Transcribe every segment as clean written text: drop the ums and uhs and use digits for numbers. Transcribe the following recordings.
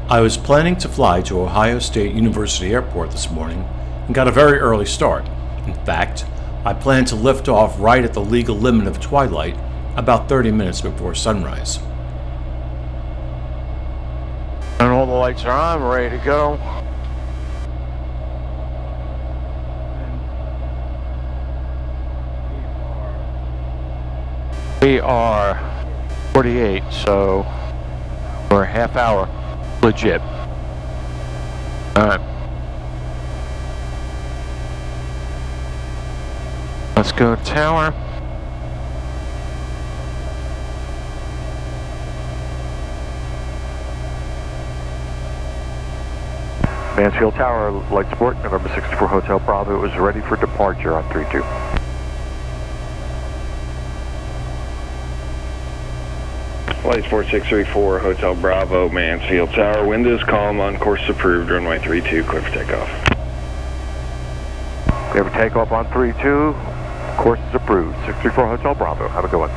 I was planning to fly to Ohio State University Airport this morning and got a very early start. In fact, I planned to lift off right at the legal limit of twilight, about 30 minutes before sunrise. And all the lights are on, we're ready to go. We are 48, so we're a half hour legit. Alright. Let's go to tower. Mansfield Tower, Light Sport, November 64 Hotel Bravo is ready for departure on 32. Light Sport 634 Hotel Bravo, Mansfield Tower, windows calm, on course approved, runway 32, clear for takeoff. Clear for takeoff on 32, course is approved, 634 Hotel Bravo, have a good one.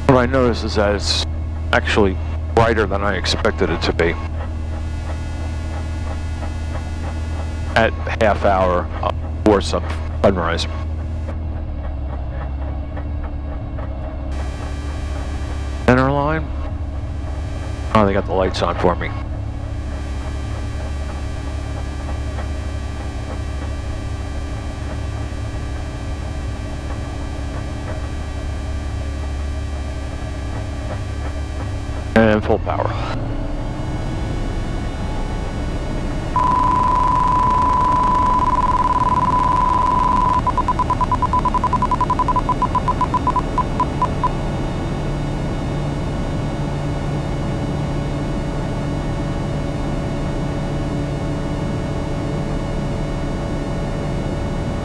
What I noticed is that it's actually brighter than I expected it to be. At half hour before sunrise. Center line. Oh, they got the lights on for me. And full power.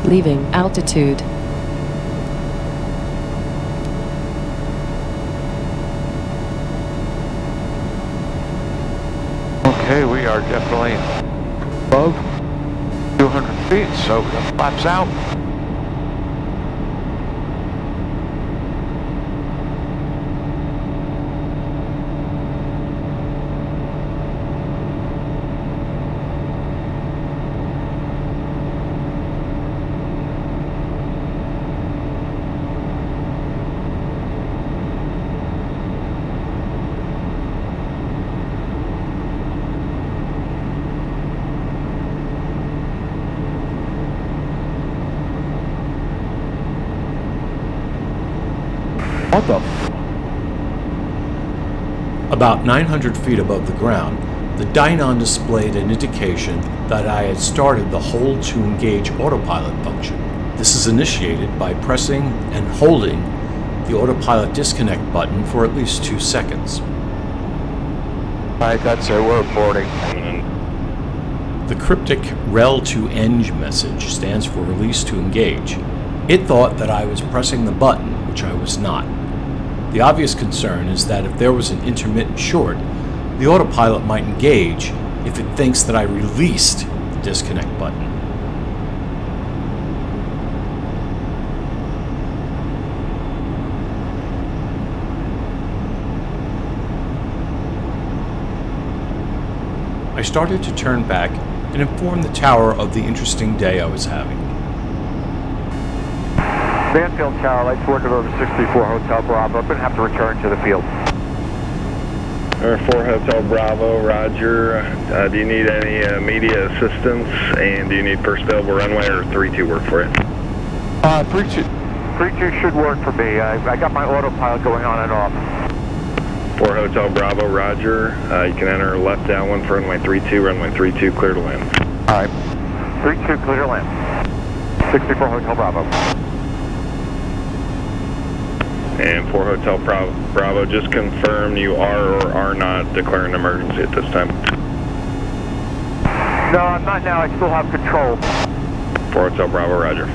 Leaving altitude. Okay, we are definitely above 200 feet, so we got flaps out. What the? About 900 feet above the ground, the dynon displayed an indication that I had started the hold to engage autopilot function. This is initiated by pressing and holding the autopilot disconnect button for at least 2 seconds. Alright, that's it, we're boarding. The cryptic rel to eng message stands for release to engage. It thought that I was pressing the button, which I was not. The obvious concern is that if there was an intermittent short, the autopilot might engage if it thinks that I released the disconnect button. I started to turn back and inform the tower of the interesting day I was having. Mansfield Tower, Light Sport, November 64 Hotel Bravo, I'm going to have to return to the field. Number 4 Hotel Bravo, roger. Do you need any immediate assistance, and do you need first available runway, or 32 work for it? 32. 32 should work for me. I got my autopilot going on and off. 4 Hotel Bravo, roger. You can enter left downwind for runway 32, runway 32, clear to land. Alright. 32, clear to land. 64 Hotel Bravo. And 4 Hotel Bravo, just confirm you are or are not declaring an emergency at this time. No, not now. I still have control. 4 Hotel Bravo, roger.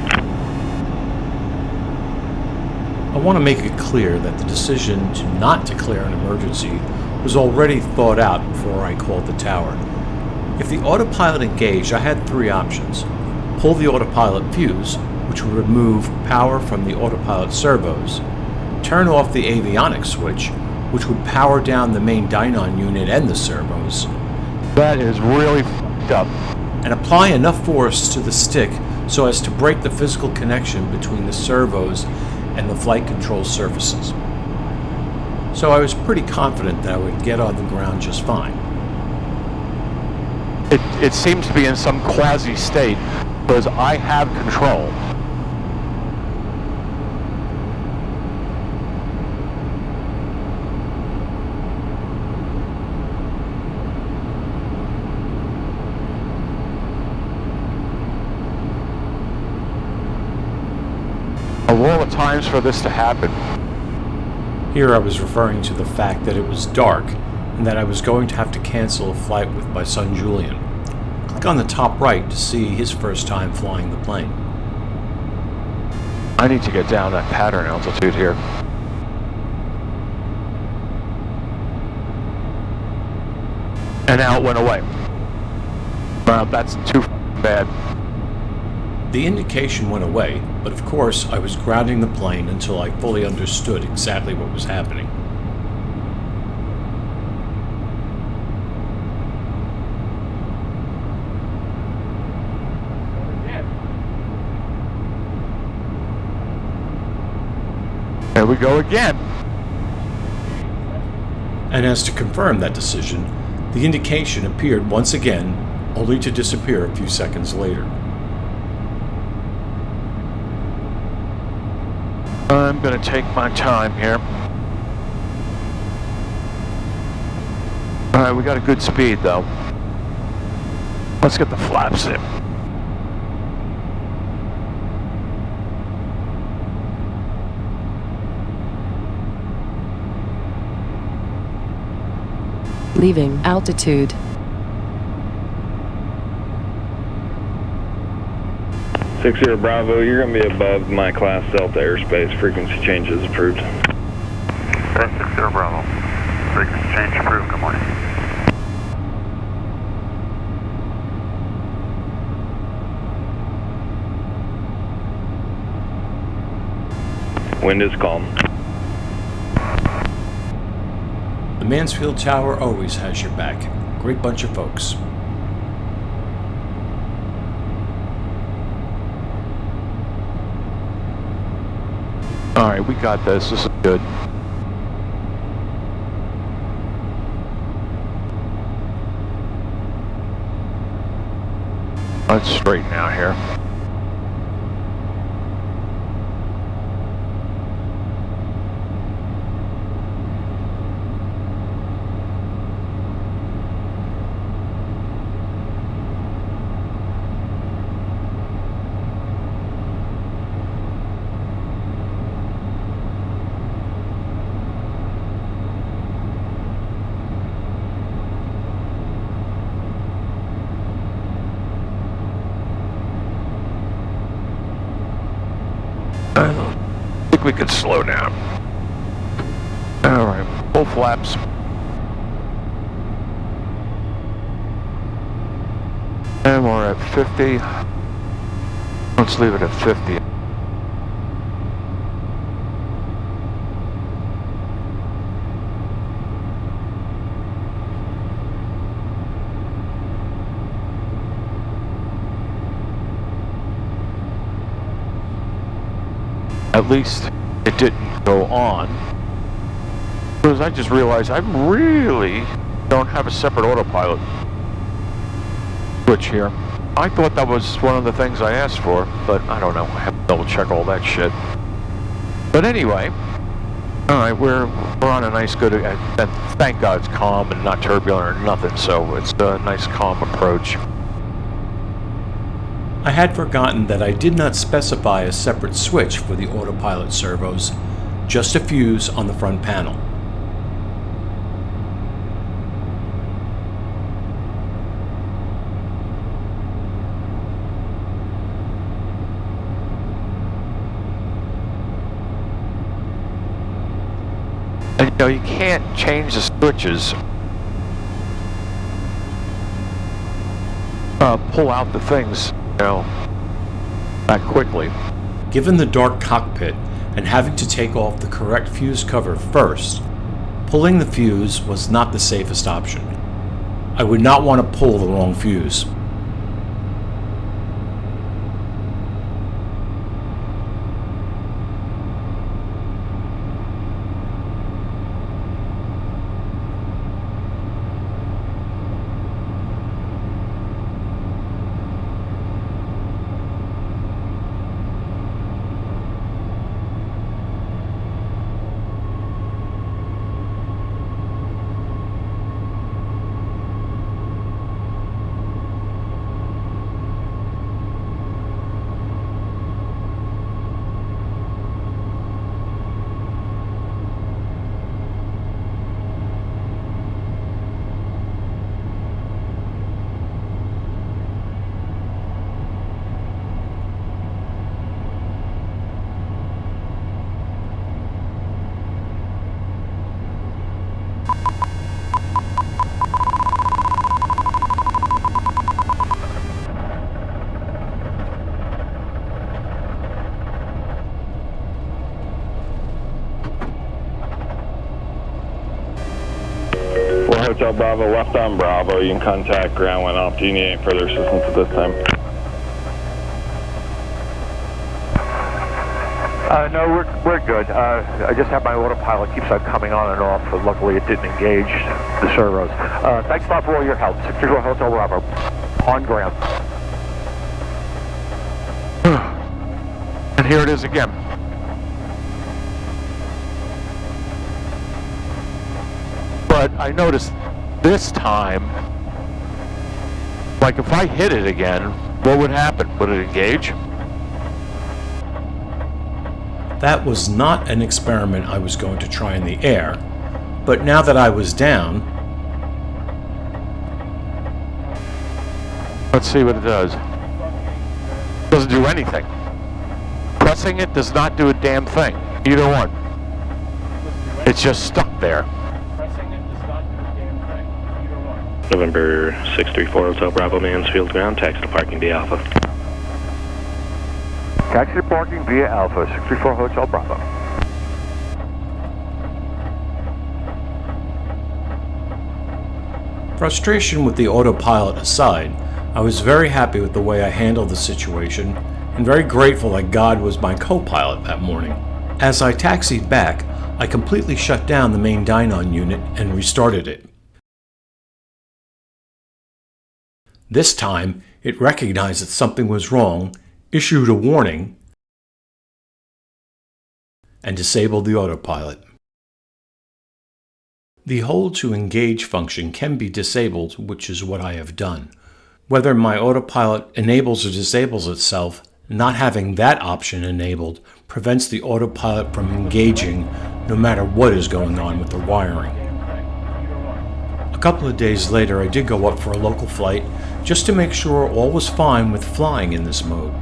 I want to make it clear that the decision to not declare an emergency was already thought out before I called the tower. If the autopilot engaged, I had three options. Pull the autopilot fuse, which would remove power from the autopilot servos, turn off the avionics switch, which would power down the main dynon unit and the servos, That is really f***ed up. and apply enough force to the stick so as to break the physical connection between the servos and the flight control surfaces. So I was pretty confident that I would get on the ground just fine. It seems to be in some quasi state because I have control. Of all the times for this to happen, Here I was referring to the fact that it was dark and that I was going to have to cancel a flight with my son Julian. Click on the top right to see his first time flying the plane. I need to get down that pattern altitude here. And now it went away. Well, that's too bad. The indication went away, but of course I was grounding the plane until I fully understood exactly what was happening. There we go again. And as to confirm that decision, the indication appeared once again, only to disappear a few seconds later. I'm gonna take my time here. Alright, we got a good speed though. Let's get the flaps in. Leaving altitude. Six Zero Bravo, you're going to be above my class Delta airspace. Frequency change is approved. 6 0 Bravo. Frequency change approved. Good morning. Wind is calm. The Mansfield Tower always has your back. Great bunch of folks. Alright, we got this. This is good. Let's straighten out here. I think we could slow down. Alright, full flaps. And we're at 50. Let's leave it at 50. At least it didn't go on. Because I just realized I really don't have a separate autopilot switch here. I thought that was one of the things I asked for, but I don't know. I have to double check all that shit. But anyway, alright, we're on a nice good, and thank God it's calm and not turbulent or nothing, so it's a nice calm approach. I had forgotten that I did not specify a separate switch for the autopilot servos, just a fuse on the front panel. And you know, you can't change the switches, pull out the things, you know, that quickly. Given the dark cockpit and having to take off the correct fuse cover first, pulling the fuse was not the safest option. I would not want to pull the wrong fuse. Hotel Bravo, left on Bravo. You can contact ground when off. Do you need any further assistance at this time? No, we're good. I just have my autopilot keeps on coming on and off, but luckily it didn't engage the servos. Thanks a lot for all your help. 64 Hotel Bravo, on ground. And here it is again. But I noticed this time, like if I hit it again, what would happen? Would it engage? That was not an experiment I was going to try in the air, but now that I was down, let's see what it does. Doesn't do anything. Pressing it does not do a damn thing. Either one. It's just stuck there. November 634 Hotel Bravo, Mansfield ground, taxi to parking via Alpha. Taxi to parking via Alpha, 634 Hotel Bravo. frustration with the autopilot aside, I was very happy with the way I handled the situation and very grateful that God was my co-pilot that morning. As I taxied back, I completely shut down the main dynon unit and restarted it. This time, it recognized that something was wrong, issued a warning, and disabled the autopilot. The hold to engage function can be disabled, which is what I have done. Whether my autopilot enables or disables itself, not having that option enabled prevents the autopilot from engaging no matter what is going on with the wiring. A couple of days later, I did go up for a local flight just to make sure all was fine with flying in this mode.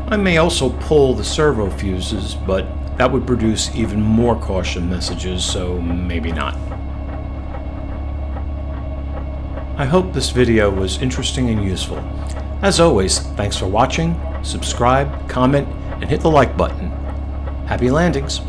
I may also pull the servo fuses, but that would produce even more caution messages, so maybe not. I hope this video was interesting and useful. As always, thanks for watching, subscribe, comment, and hit the like button. Happy landings!